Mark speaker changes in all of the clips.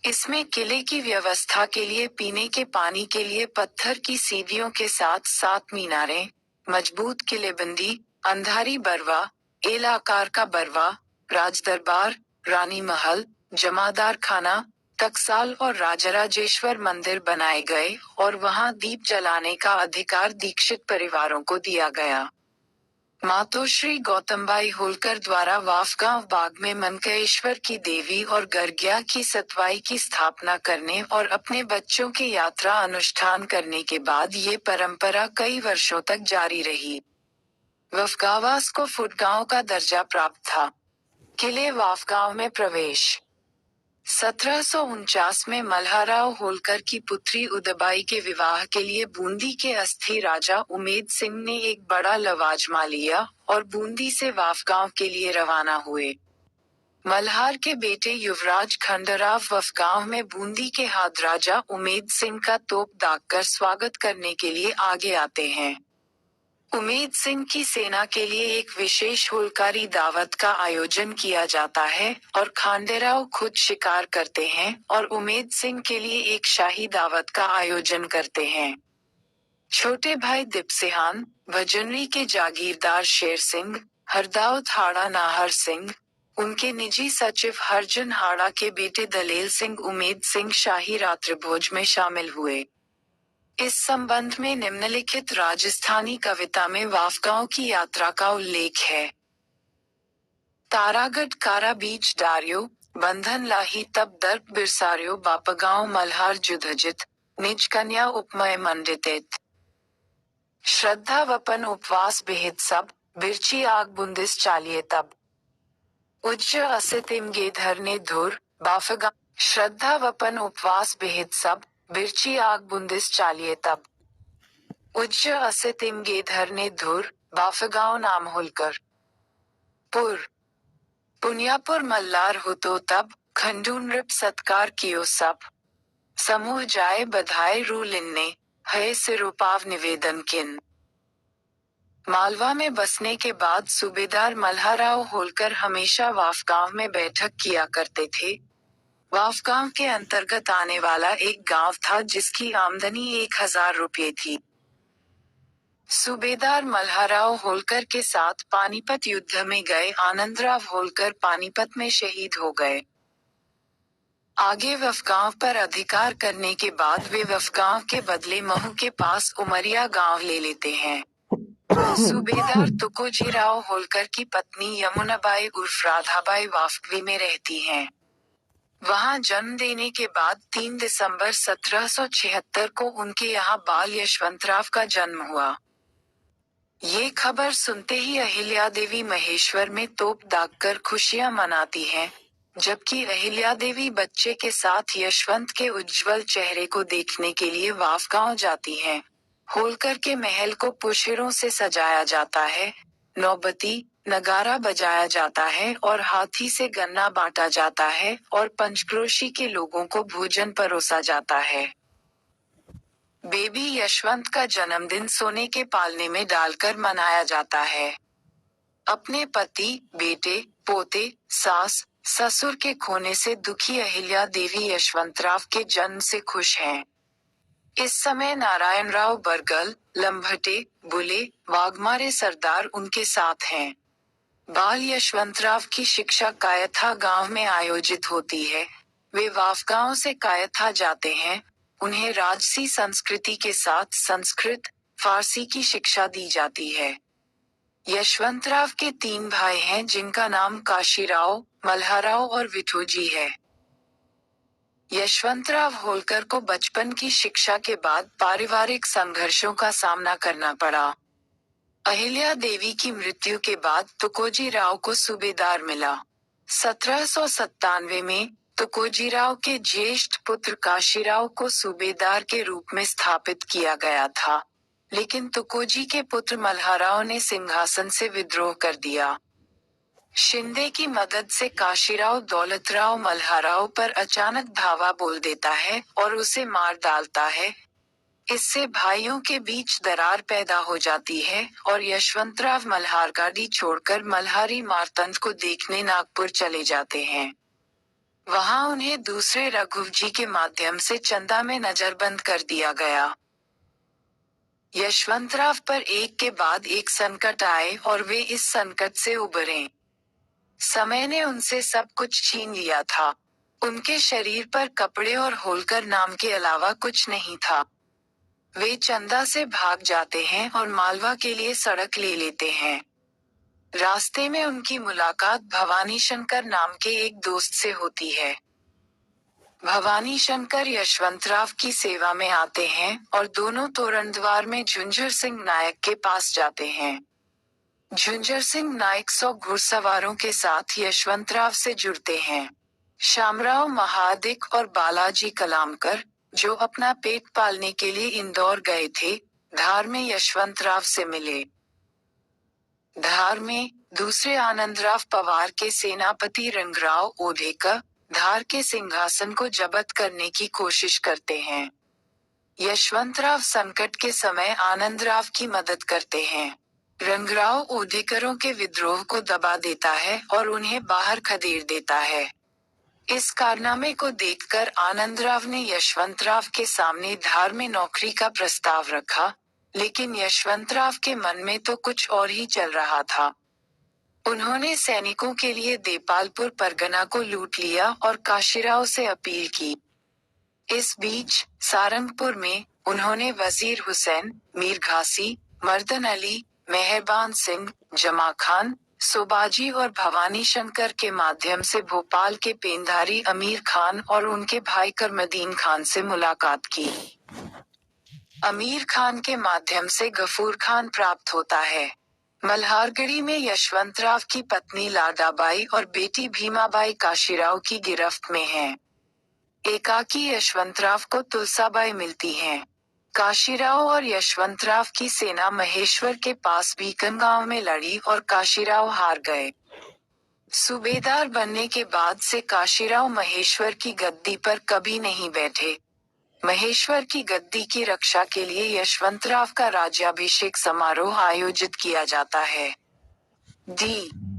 Speaker 1: इसमें किले की व्यवस्था के लिए पीने के पानी के लिए पत्थर की सीढ़ियों के साथ 7 मीनारें, मजबूत किलेबंदी, अंधारी बरवा, एल आकार का बरवा, राजदरबार, रानी महल, जमादार खाना, टकसाल और राजराजेश्वर मंदिर बनाए गए और वहां दीप जलाने का अधिकार दीक्षित परिवारों को दिया गया। मातोश्री गौतमबाई होलकर द्वारा वाफगांव बाग में मनकेश्वर की देवी और गर्ग्या की सतवाई की स्थापना करने और अपने बच्चों की यात्रा अनुष्ठान करने के बाद ये परंपरा कई वर्षों तक जारी रही। वाफगावास को फुटगांव का दर्जा प्राप्त था। किले वाफगांव में प्रवेश 1749 में मल्हाराव होलकर की पुत्री उदयबाई के विवाह के लिए बूंदी के अस्थि राजा उमेद सिंह ने एक बड़ा लवाजमा लिया और बूंदी से वाफगांव के लिए रवाना हुए। मल्हार के बेटे युवराज खंडराव वाफगांव में बूंदी के हाद राजा उमेद सिंह का तोप दागकर स्वागत करने के लिए आगे आते हैं। उमेद सिंह की सेना के लिए एक विशेष होलकारी दावत का आयोजन किया जाता है और खांडेराव खुद शिकार करते हैं और उमेद सिंह के लिए एक शाही दावत का आयोजन करते हैं। छोटे भाई दिपसिहान, भजनरी के जागीरदार शेर सिंह, हरदाउत हाड़ा नाहर सिंह, उनके निजी सचिव हरजन हाड़ा के बेटे दलेल सिंह उमेद सिंह शाही रात्रिभोज में शामिल हुए। इस संबंध में निम्नलिखित राजस्थानी कविता में वाफगांव की यात्रा का उल्लेख है। तारागढ़ कारा बीच डार्यो, बंधन लाही तब दर्प बिरसार्यो बापगांव मल्हार जुधजित, निज कन्या उपमय मंडित। श्रद्धा वपन उपवास बेहित सब, बिरची आग बुंदिस चालिए तब। उज्ज असितिम गे धरने धुर, बाफगांव। श्रद्धा वपन उपवास बेहित सब, बिरची आग बुंदिस चालिए तब। उज्ज असितिम गे धरने धुर, बाफगांव नाम होलकर। पुर पुनियापुर मल्लार हो तो तब, खंडू नृप सत्कार कियो सब। समूह जाए बधाई रू लिन्ने, है सिरुपाव निवेदन किन। मालवा में बसने के बाद सूबेदार मल्हाराव होलकर हमेशा वाफगांव में बैठक किया करते थे। वाफगांव के अंतर्गत आने वाला एक गांव था जिसकी आमदनी 1000 रुपये थी। सूबेदार मल्हाराव होलकर के साथ पानीपत युद्ध में गए आनंदराव होलकर पानीपत में शहीद हो गए। आगे वफगांव पर अधिकार करने के बाद वे वफगांव के बदले महू के पास उमरिया गांव ले लेते हैं। सूबेदार तुकोजीराव होलकर की पत्नी यमुनाबाई उर्फ राधाबाई वाफगवी में रहती हैं। वहां जन्म देने के बाद 3 दिसंबर 1776 को उनके यहाँ बाल यशवंतराव का जन्म हुआ। ये खबर सुनते ही अहिल्या देवी महेश्वर में तोप दागकर खुशियां मनाती हैं, जबकि अहिल्या देवी बच्चे के साथ यशवंत के उज्जवल चेहरे को देखने के लिए वाफगांव जाती हैं। होलकर के महल को पुष्पों से सजाया जाता है, नौबती, नगारा बजाया जाता है और हाथी से गन्ना बांटा जाता है और पंचक्रोशी के लोगों को भोजन परोसा जाता है। बेबी यशवंत का जन्मदिन सोने के पालने में डालकर मनाया जाता है। अपने पति, बेटे, पोते, सास, ससुर के खोने से दुखी अहिल्या देवी यशवंतराव के जन्म से खुश हैं। इस समय नारायणराव बरगल, लंभटे, बुले, वाघमारे सरदार उनके साथ हैं। बाल यशवंतराव की शिक्षा कायथा गांव में आयोजित होती है। वे वाफगांव से कायथा जाते हैं। उन्हें राजसी संस्कृति के साथ संस्कृत, फारसी की शिक्षा दी जाती है। यशवंतराव के 3 भाई हैं जिनका नाम काशीराव, मल्हाराव और विठोजी है। यशवंतराव होलकर को बचपन की शिक्षा के बाद पारिवारिक संघर्षों का सामना करना पड़ा। अहिल्या देवी की मृत्यु के बाद तुकोजीराव को सूबेदार मिला। 1797 में तुकोजीराव के ज्येष्ठ पुत्र काशीराव को सूबेदार के रूप में स्थापित किया गया था, लेकिन तुकोजी के पुत्र मल्हाराव ने सिंहासन से विद्रोह कर दिया। शिंदे की मदद से काशीराव दौलतराव मल्हाराव पर अचानक धावा बोल देता है और उसे मार डालता है। इससे भाइयों के बीच दरार पैदा हो जाती है और यशवंतराव मल्हारगाड़ी छोड़कर मल्हारी मारतंड को देखने नागपुर चले जाते हैं। वहां उन्हें दूसरे रघुजी के माध्यम से चंदा में नजरबंद कर दिया गया। यशवंतराव पर एक के बाद एक संकट आए और वे इस संकट से उबरे। समय ने उनसे सब कुछ छीन लिया था। उनके शरीर पर कपड़े और होलकर नाम के अलावा कुछ नहीं था। वे चंदा से भाग जाते हैं और मालवा के लिए सड़क ले लेते हैं। रास्ते में उनकी मुलाकात भवानी शंकर नाम के एक दोस्त से होती है। भवानी शंकर यशवंतराव की सेवा में आते हैं और दोनों तोरणद्वार में झुंझर सिंह नायक के पास जाते हैं। झुंझर सिंह नायक 100 घुड़सवारों के साथ यशवंतराव से जुड़ते हैं। शामराव महादिक और बालाजी कलामकर, जो अपना पेट पालने के लिए इंदौर गए थे, धार में यशवंतराव से मिले। धार में दूसरे आनंदराव पवार के सेनापति रंगराव ओधेकर धार के सिंहासन को जब्त करने की कोशिश करते हैं। यशवंतराव संकट के समय आनंदराव की मदद करते हैं। रंगराव ओधेकरों के विद्रोह को दबा देता है और उन्हें बाहर खदेड़ देता है। इस कारनामे को देखकर आनंदराव ने यशवंतराव के सामने धार में नौकरी का प्रस्ताव रखा, लेकिन यशवंतराव के मन में तो कुछ और ही चल रहा था। उन्होंने सैनिकों के लिए देपालपुर परगना को लूट लिया और काशीराव से अपील की। इस बीच सारंगपुर में उन्होंने वजीर हुसैन, मीर घासी, मर्दन अली, मेहरबान सिंह, जमा खान, सोबाजी और भवानी शंकर के माध्यम से भोपाल के पेंधारी अमीर खान और उनके भाई करमदीन खान से मुलाकात की। अमीर खान के माध्यम से गफूर खान प्राप्त होता है। मल्हारगढ़ी में यशवंतराव की पत्नी लाडाबाई और बेटी भीमाबाई काशीराव की गिरफ्त में हैं। एकाकी यशवंतराव को तुलसाबाई मिलती हैं। काशीराव और यशवंतराव की सेना महेश्वर के पास बीकन गांव में लड़ी और काशीराव हार गए। सूबेदार बनने के बाद से काशीराव महेश्वर की गद्दी पर कभी नहीं बैठे। महेश्वर की गद्दी की रक्षा के लिए यशवंतराव का राज्याभिषेक समारोह आयोजित किया जाता है।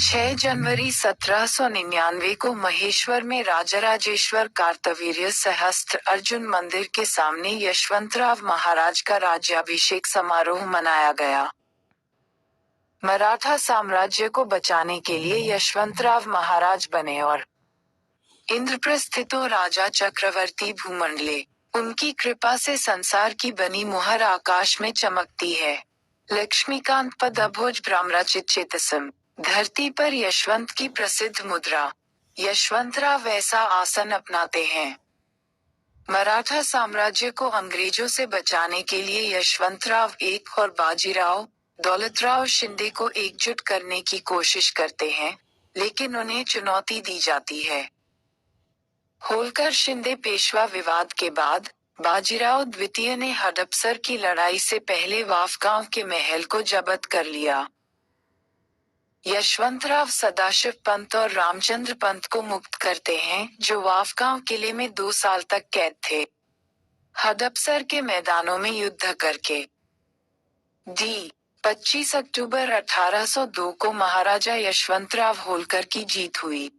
Speaker 1: 6 जनवरी 1799 को महेश्वर में राजराजेश्वर कार्तवीर्य सहस्त्र अर्जुन मंदिर के सामने यशवंतराव महाराज का राज्याभिषेक समारोह मनाया गया। मराठा साम्राज्य को बचाने के लिए यशवंतराव महाराज बने और इंद्रप्रस्थितो राजा चक्रवर्ती भूमंडले, उनकी कृपा से संसार की बनी मुहर आकाश में चमकती है। लक्ष्मीकांत पद अभोज भ्रामराचित चेतसम, धरती पर यशवंत की प्रसिद्ध मुद्रा। यशवंतराव वैसा आसन अपनाते हैं। मराठा साम्राज्य को अंग्रेजों से बचाने के लिए यशवंतराव एक और बाजीराव, दौलतराव शिंदे को एकजुट करने की कोशिश करते हैं, लेकिन उन्हें चुनौती दी जाती है। होलकर शिंदे पेशवा विवाद के बाद बाजीराव द्वितीय ने हडपसर की लड़ाई से पहले वाफगांव के महल को जब्त कर लिया। यशवंतराव सदाशिव पंत और रामचंद्र पंत को मुक्त करते हैं, जो वाफगांव किले में 2 साल तक कैद थे, हडपसर के मैदानों में युद्ध करके। 25 अक्टूबर 1802 को महाराजा यशवंतराव होलकर की जीत हुई।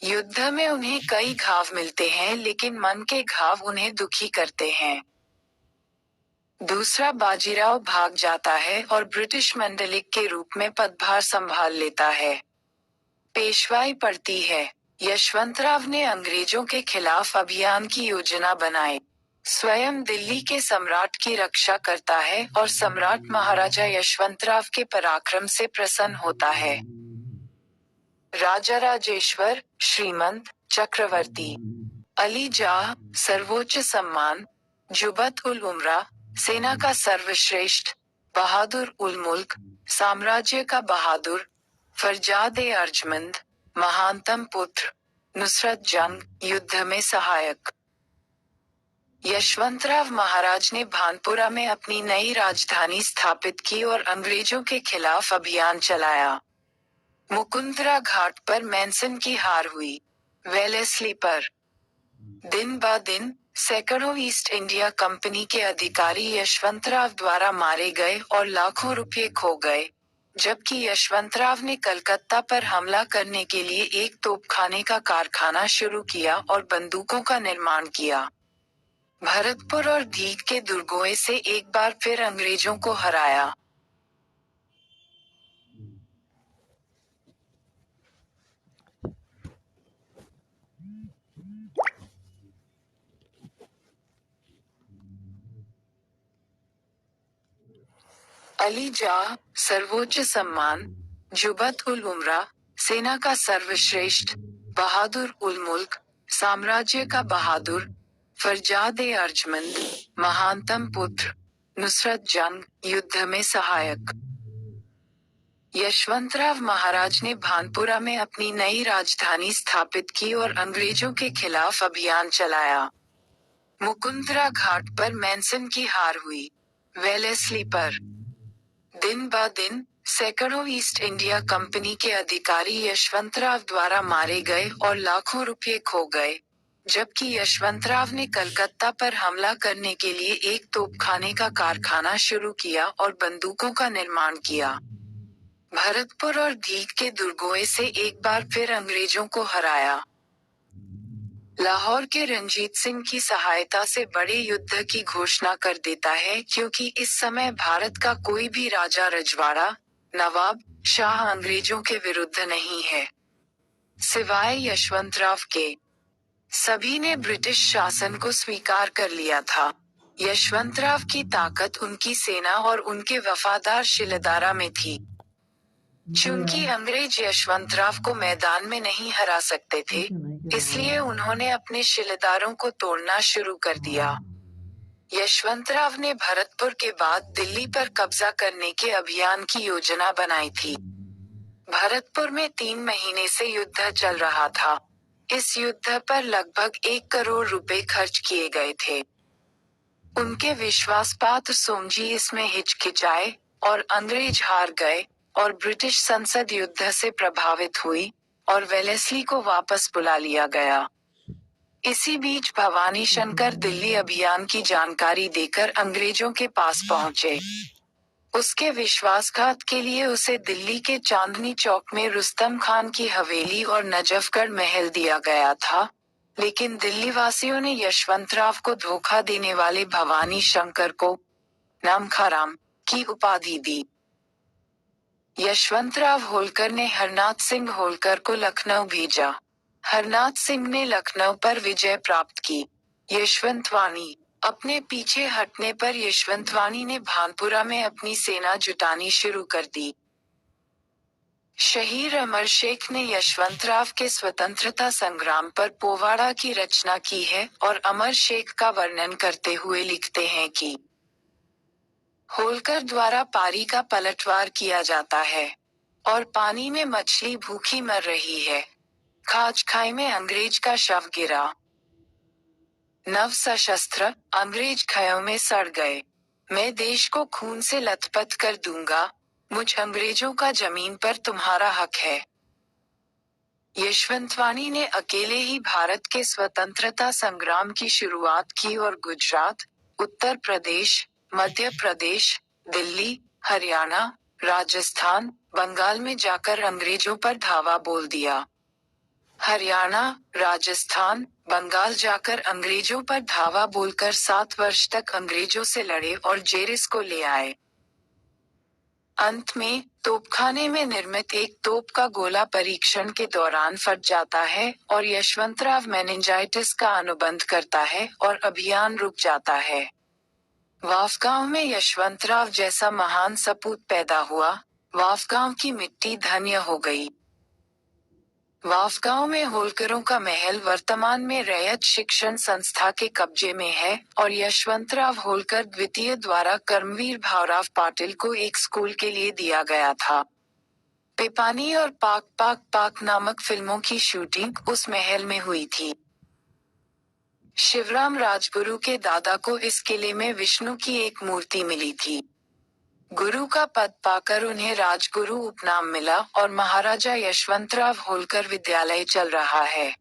Speaker 1: युद्ध में उन्हें कई घाव मिलते हैं, लेकिन मन के घाव उन्हें दुखी करते हैं। दूसरा बाजीराव भाग जाता है और ब्रिटिश मंडलिक के रूप में पदभार संभाल लेता है। पेशवाई पड़ती है। यशवंतराव ने अंग्रेजों के खिलाफ अभियान की योजना बनाई। स्वयं दिल्ली के सम्राट की रक्षा करता है और सम्राट महाराजा यशवंतराव के पराक्रम से प्रसन्न होता है। राजराजेश्वर, श्रीमंत, चक्रवर्ती, अली जाह, सर्वोच्च सम्मान, जुबत उल उमरा, सेना का सर्वश्रेष्ठ, बहादुर उल मुल्क, साम्राज्य का बहादुर, फरजाद-ए अर्जमंद, महानतम पुत्र, नुसरत जंग, युद्ध में सहायक। यशवंतराव महाराज ने भानपुरा में अपनी नई राजधानी स्थापित की और अंग्रेजों के खिलाफ अभियान चलाया। मुकुंदरा घाट पर मैनसन की हार हुई। वेलेस्ली पर दिन ब दिन सैकड़ों ईस्ट इंडिया कंपनी के अधिकारी यशवंतराव द्वारा मारे गए और लाखों रुपये खो गए। जबकि यशवंतराव ने कलकत्ता पर हमला करने के लिए एक तोपखाने का कारखाना शुरू किया और बंदूकों का निर्माण किया। भरतपुर और दीघ के दुर्गों से एक बार फिर अंग्रेजों को हराया। अली जाह, सर्वोच्च सम्मान, जुबत उल उमरा, सेना का सर्वश्रेष्ठ, बहादुर उल मुल्क, साम्राज्य का बहादुर, फरजाद अर्जमंद, महानतम पुत्र, नुसरत जंग, युद्ध में सहायक। यशवंतराव महाराज ने भानपुरा में अपनी नई राजधानी स्थापित की और अंग्रेजों के खिलाफ अभियान चलाया। मुकुंदरा घाट पर मैनसन की हार हुई। वेलेस्ली पर दिन ब दिन सैकड़ों ईस्ट इंडिया कंपनी के अधिकारी यशवंतराव द्वारा मारे गए और लाखों रुपये खो गए, जबकि यशवंतराव ने कलकत्ता पर हमला करने के लिए एक तोपखाने का कारखाना शुरू किया और बंदूकों का निर्माण किया। भरतपुर और दीघ के दुर्गों से एक बार फिर अंग्रेजों को हराया। लाहौर के रंजीत सिंह की सहायता से बड़े युद्ध की घोषणा कर देता है, क्योंकि इस समय भारत का कोई भी राजा रजवाड़ा, नवाब, शाह अंग्रेजों के विरुद्ध नहीं है, सिवाय यशवंतराव के। सभी ने ब्रिटिश शासन को स्वीकार कर लिया था। यशवंतराव की ताकत उनकी सेना और उनके वफादार शिलेदारा में थी। चूंकि अंग्रेज यशवंतराव को मैदान में नहीं हरा सकते थे, इसलिए उन्होंने अपने शिलेदारों को तोड़ना शुरू कर दिया। यशवंतराव ने भरतपुर के बाद दिल्ली पर कब्जा करने के अभियान की योजना बनाई थी। भरतपुर में 3 महीने से युद्ध चल रहा था। इस युद्ध पर लगभग 1 करोड़ रुपए खर्च किए गए थे। उनके विश्वासपात्र सोमजी इसमें हिचकिचाए और अंग्रेज हार गए और ब्रिटिश संसद युद्ध से प्रभावित हुई और वेलेस्ली को वापस बुला लिया गया। इसी बीच भवानी शंकर दिल्ली अभियान की जानकारी देकर अंग्रेजों के पास पहुंचे। उसके विश्वासघात के लिए उसे दिल्ली के चांदनी चौक में रुस्तम खान की हवेली और नजफगढ़ महल दिया गया था, लेकिन दिल्ली वासियों ने यशवंतराव को धोखा देने वाले भवानी शंकर को नामखाराम की उपाधि दी। यशवंतराव होलकर ने हरनाथ सिंह होलकर को लखनऊ भेजा। हरनाथ सिंह ने लखनऊ पर विजय प्राप्त की। यशवंतवाणी अपने पीछे हटने पर यशवंतवाणी ने भानपुरा में अपनी सेना जुटानी शुरू कर दी। शहीर अमर शेख ने यशवंतराव के स्वतंत्रता संग्राम पर पोवाड़ा की रचना की है और अमर शेख का वर्णन करते हुए लिखते हैं कि होलकर द्वारा पारी का पलटवार किया जाता है और पानी में मछली भूखी मर रही है। खाज खाई में अंग्रेज का शव गिरा। नव सशस्त्र अंग्रेज खयों में सड़ गए। मैं देश को खून से लथपथ कर दूंगा, मुझ अंग्रेजों का जमीन पर तुम्हारा हक है। यशवंतवाणी ने अकेले ही भारत के स्वतंत्रता संग्राम की शुरुआत की और गुजरात, उत्तर प्रदेश, मध्य प्रदेश, दिल्ली, हरियाणा, राजस्थान, बंगाल में जाकर अंग्रेजों पर धावा बोल दिया। हरियाणा, राजस्थान, बंगाल जाकर अंग्रेजों पर धावा बोलकर 7 वर्ष तक अंग्रेजों से लड़े और जेरिस को ले आए। अंत में तोपखाने में निर्मित एक तोप का गोला परीक्षण के दौरान फट जाता है और यशवंतराव मेनिंजाइटिस का अनुबंध करता है और अभियान रुक जाता है। वाफगांव में यशवंतराव जैसा महान सपूत पैदा हुआ। वाफगांव की मिट्टी धन्य हो गई। वाफगांव में होलकरों का महल वर्तमान में रैयत शिक्षण संस्था के कब्जे में है और यशवंतराव होलकर द्वितीय द्वारा कर्मवीर भावराव पाटिल को एक स्कूल के लिए दिया गया था। पेपानी और पाक पाक पाक नामक फिल्मों की शूटिंग उस महल में हुई थी। शिवराम राजगुरु के दादा को इस किले में विष्णु की एक मूर्ति मिली थी। गुरु का पद पाकर उन्हें राजगुरु उपनाम मिला और महाराजा यशवंतराव होलकर विद्यालय चल रहा है।